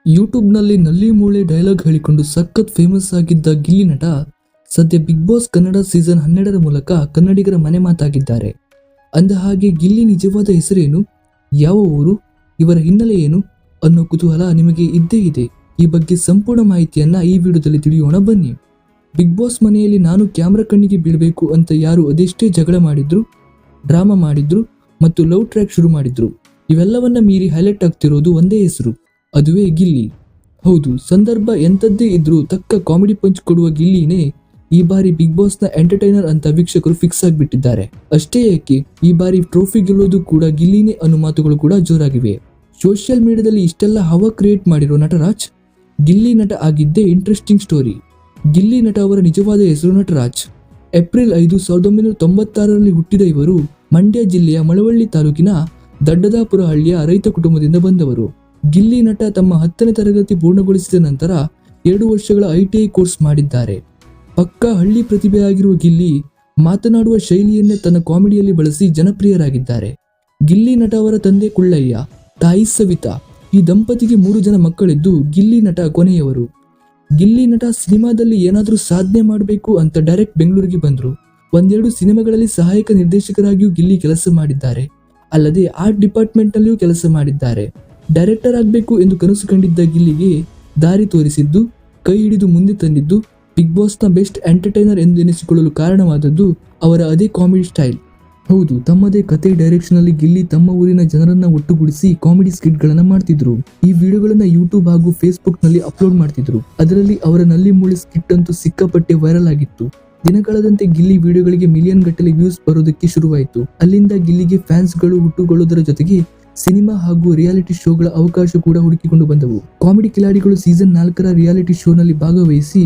ಯೂಟ್ಯೂಬ್ನಲ್ಲಿ ನಲ್ಲಿ ಮೂಳೆ ಡೈಲಾಗ್ ಹೇಳಿಕೊಂಡು ಸಖತ್ ಫೇಮಸ್ ಆಗಿದ್ದ ಗಿಲ್ಲಿ ನಟ ಸದ್ಯ ಬಿಗ್ ಬಾಸ್ ಕನ್ನಡ ಸೀಸನ್ 12 ಮೂಲಕ ಕನ್ನಡಿಗರ ಮನೆ ಮಾತಾಗಿದ್ದಾರೆ. ಅಂದ ಹಾಗೆ ಗಿಲ್ಲಿ ನಿಜವಾದ ಹೆಸರೇನು, ಯಾವ ಊರು, ಇವರ ಹಿನ್ನೆಲೆ ಏನು ಅನ್ನೋ ಕುತೂಹಲ ನಿಮಗೆ ಇದ್ದೇ ಇದೆ. ಈ ಬಗ್ಗೆ ಸಂಪೂರ್ಣ ಮಾಹಿತಿಯನ್ನ ಈ ವಿಡಿಯೋದಲ್ಲಿ ತಿಳಿಯೋಣ ಬನ್ನಿ. ಬಿಗ್ ಬಾಸ್ ಮನೆಯಲ್ಲಿ ನಾನು ಕ್ಯಾಮ್ರಾ ಕಣ್ಣಿಗೆ ಬೀಳಬೇಕು ಅಂತ ಯಾರು ಅದೆಷ್ಟೇ ಜಗಳ ಮಾಡಿದ್ರು, ಡ್ರಾಮಾ ಮಾಡಿದ್ರು ಮತ್ತು ಲವ್ ಟ್ರ್ಯಾಕ್ ಶುರು ಮಾಡಿದ್ರು, ಇವೆಲ್ಲವನ್ನ ಮೀರಿ ಹೈಲೈಟ್ ಆಗ್ತಿರೋದು ಒಂದೇ ಹೆಸರು, ಅದುವೇ ಗಿಲ್ಲಿ. ಹೌದು, ಸಂದರ್ಭ ಎಂಥದ್ದೇ ಇದ್ರೂ ತಕ್ಕ ಕಾಮಿಡಿ ಪಂಚ್ ಕೊಡುವ ಗಿಲ್ಲಿನೇ ಈ ಬಾರಿ ಬಿಗ್ ಬಾಸ್ ನ ಎಂಟರ್ಟೈನರ್ ಅಂತ ವೀಕ್ಷಕರು ಫಿಕ್ಸ್ ಆಗಿಬಿಟ್ಟಿದ್ದಾರೆ. ಅಷ್ಟೇ ಯಾಕೆ, ಈ ಬಾರಿ ಟ್ರೋಫಿ ಗೆಲ್ಲೋದು ಕೂಡ ಗಿಲ್ಲಿನೇ ಅನ್ನೋ ಮಾತುಗಳು ಕೂಡ ಜೋರಾಗಿವೆ. ಸೋಷಿಯಲ್ ಮೀಡಿಯಾದಲ್ಲಿ ಇಷ್ಟೆಲ್ಲ ಹವಾ ಕ್ರಿಯೇಟ್ ಮಾಡಿರೋ ನಟರಾಜ್ ಗಿಲ್ಲಿ ನಟ ಆಗಿದ್ದೇ ಇಂಟ್ರೆಸ್ಟಿಂಗ್ ಸ್ಟೋರಿ. ಗಿಲ್ಲಿ ನಟ ಅವರ ನಿಜವಾದ ಹೆಸರು ನಟರಾಜ್. ಏಪ್ರಿಲ್ 5, 1996ರಲ್ಲಿ ಹುಟ್ಟಿದ ಇವರು ಮಂಡ್ಯ ಜಿಲ್ಲೆಯ ಮಳವಳ್ಳಿ ತಾಲೂಕಿನ ದಡ್ಡದಾಪುರ ಹಳ್ಳಿಯ ರೈತ ಕುಟುಂಬದಿಂದ ಬಂದವರು. ಗಿಲ್ಲಿ ನಟ ತಮ್ಮ 10ನೇ ತರಗತಿ ಪೂರ್ಣಗೊಳಿಸಿದ ನಂತರ 2 ವರ್ಷಗಳ ITI ಕೋರ್ಸ್ ಮಾಡಿದ್ದಾರೆ. ಪಕ್ಕಾ ಹಳ್ಳಿ ಪ್ರತಿಭೆಯಾಗಿರುವ ಗಿಲ್ಲಿ ಮಾತನಾಡುವ ಶೈಲಿಯನ್ನೇ ತನ್ನ ಕಾಮಿಡಿಯಲ್ಲಿ ಬಳಸಿ ಜನಪ್ರಿಯರಾಗಿದ್ದಾರೆ. ಗಿಲ್ಲಿ ನಟ ಅವರ ತಂದೆ ಕುಳ್ಳಯ್ಯ, ತಾಯಿ ಸವಿತಾ. ಈ ದಂಪತಿಗೆ 3 ಜನ ಮಕ್ಕಳಿದ್ದು ಗಿಲ್ಲಿ ನಟ ಕೊನೆಯವರು. ಗಿಲ್ಲಿ ನಟ ಸಿನಿಮಾದಲ್ಲಿ ಏನಾದರೂ ಸಾಧನೆ ಮಾಡಬೇಕು ಅಂತ ಡೈರೆಕ್ಟ್ ಬೆಂಗಳೂರಿಗೆ ಬಂದರು. 1-2 ಸಿನಿಮಾಗಳಲ್ಲಿ ಸಹಾಯಕ ನಿರ್ದೇಶಕರಾಗಿಯೂ ಗಿಲ್ಲಿ ಕೆಲಸ ಮಾಡಿದ್ದಾರೆ. ಅಲ್ಲದೆ ಆರ್ಟ್ ಡಿಪಾರ್ಟ್ಮೆಂಟ್ ನಲ್ಲಿಯೂ ಕೆಲಸ ಮಾಡಿದ್ದಾರೆ. ಡೈರೆಕ್ಟರ್ ಆಗಬೇಕು ಎಂದು ಕನಸು ಕಂಡಿದ್ದ ಗಿಲ್ಲಿಗೆ ದಾರಿ ತೋರಿಸಿದ್ದು, ಕೈ ಹಿಡಿದು ಮುಂದೆ ತಂದಿದ್ದು, ಬಿಗ್ ಬಾಸ್ ನ ಬೆಸ್ಟ್ ಎಂಟರ್ಟೈನರ್ ಎಂದು ಎನಿಸಿಕೊಳ್ಳಲು ಕಾರಣವಾದದ್ದು ಅವರ ಅದೇ ಕಾಮಿಡಿ ಸ್ಟೈಲ್. ಹೌದು, ತಮ್ಮದೇ ಕತೆ ಡೈರೆಕ್ಷನ್ ಅಲ್ಲಿ ಗಿಲ್ಲಿ ತಮ್ಮ ಊರಿನ ಜನರನ್ನ ಒಟ್ಟುಗೂಡಿಸಿ ಕಾಮಿಡಿ ಸ್ಕಿಟ್ ಗಳನ್ನ ಮಾಡ್ತಿದ್ರು. ಈ ವಿಡಿಯೋಗಳನ್ನ ಯೂಟ್ಯೂಬ್ ಹಾಗೂ ಫೇಸ್ಬುಕ್ ನಲ್ಲಿ ಅಪ್ಲೋಡ್ ಮಾಡ್ತಿದ್ರು. ಅದರಲ್ಲಿ ಅವರ ನಲ್ಲಿ ಮೂಳೆ ಸ್ಕಿಟ್ ಅಂತೂ ಸಿಕ್ಕಾಪಟ್ಟೆ ವೈರಲ್ ಆಗಿತ್ತು. ದಿನಕಳೆದಂತೆ ಗಿಲ್ಲಿ ವಿಡಿಯೋಗಳಿಗೆ ಮಿಲಿಯನ್ ಗಟ್ಟಲೆ ವ್ಯೂಸ್ ಬರೋದಕ್ಕೆ ಶುರುವಾಯಿತು. ಅಲ್ಲಿಂದ ಗಿಲ್ಲಿಗೆ ಫ್ಯಾನ್ಸ್ ಗಳು ಹುಟ್ಟುಕೊಳ್ಳುವುದರ ಜೊತೆಗೆ ಸಿನಿಮಾ ಹಾಗೂ ರಿಯಾಲಿಟಿ ಶೋಗಳ ಅವಕಾಶ ಕೂಡ ಹುಡುಕಿಕೊಂಡು ಬಂದವು. ಕಾಮಿಡಿ ಕಿಲಾಡಿಗಳು ಸೀಸನ್ 4ರ ರಿಯಾಲಿಟಿ ಶೋ ನಲ್ಲಿ ಭಾಗವಹಿಸಿ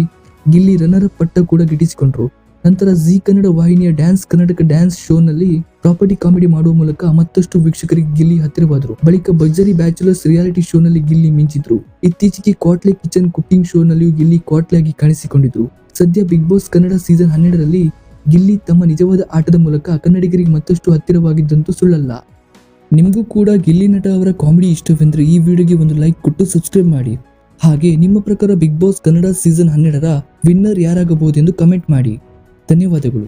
ಗಿಲ್ಲಿ ರನ್ನರ್ ಅಪ್ ಪಟ್ಟ ಕೂಡ ಗಿಟ್ಟಿಸಿಕೊಂಡ್ರು. ನಂತರ ಜಿ ಕನ್ನಡ ವಾಹಿನಿಯ ಡ್ಯಾನ್ಸ್ ಕರ್ನಾಟಕ ಡ್ಯಾನ್ಸ್ ಶೋ ನಲ್ಲಿ ಪ್ರಾಪರ್ಟಿ ಕಾಮಿಡಿ ಮಾಡುವ ಮೂಲಕ ಮತ್ತಷ್ಟು ವೀಕ್ಷಕರಿಗೆ ಗಿಲ್ಲಿ ಹತ್ತಿರವಾದರು. ಬಳಿಕ ಭರ್ಜರಿ ಬ್ಯಾಚುಲರ್ಸ್ ರಿಯಾಲಿಟಿ ಶೋ ನಲ್ಲಿ ಗಿಲ್ಲಿ ಮಿಂಚಿದ್ರು. ಇತ್ತೀಚೆಗೆ ಕ್ವಾಟ್ಲೆ ಕಿಚನ್ ಕುಕಿಂಗ್ ಶೋ ನಲ್ಲಿಯೂ ಗಿಲ್ಲಿ ಕ್ವಾಟ್ಲೆ ಆಗಿ ಕಾಣಿಸಿಕೊಂಡಿದ್ರು. ಸದ್ಯ ಬಿಗ್ ಬಾಸ್ ಕನ್ನಡ ಸೀಸನ್ 12ರಲ್ಲಿ ಗಿಲ್ಲಿ ತಮ್ಮ ನಿಜವಾದ ಆಟದ ಮೂಲಕ ಕನ್ನಡಿಗರಿಗೆ ಮತ್ತಷ್ಟು ಹತ್ತಿರವಾಗಿದ್ದಂತೂ ಸುಳ್ಳಲ್ಲ. ನಿಮಗೂ ಕೂಡ ಗಿಲ್ಲಿ ನಟ ಅವರ ಕಾಮಿಡಿ ಇಷ್ಟವೆಂದ್ರೆ ಈ ವಿಡಿಯೋಗೆ ಒಂದು ಲೈಕ್ ಕೊಟ್ಟು ಸಬ್ಸ್ಕ್ರೈಬ್ ಮಾಡಿ. ಹಾಗೆ ನಿಮ್ಮ ಪ್ರಕಾರ ಬಿಗ್ ಬಾಸ್ ಕನ್ನಡ ಸೀಸನ್ 12ರ ವಿನ್ನರ್ ಯಾರಾಗಬಹುದೆಂದು ಕಮೆಂಟ್ ಮಾಡಿ. ಧನ್ಯವಾದಗಳು.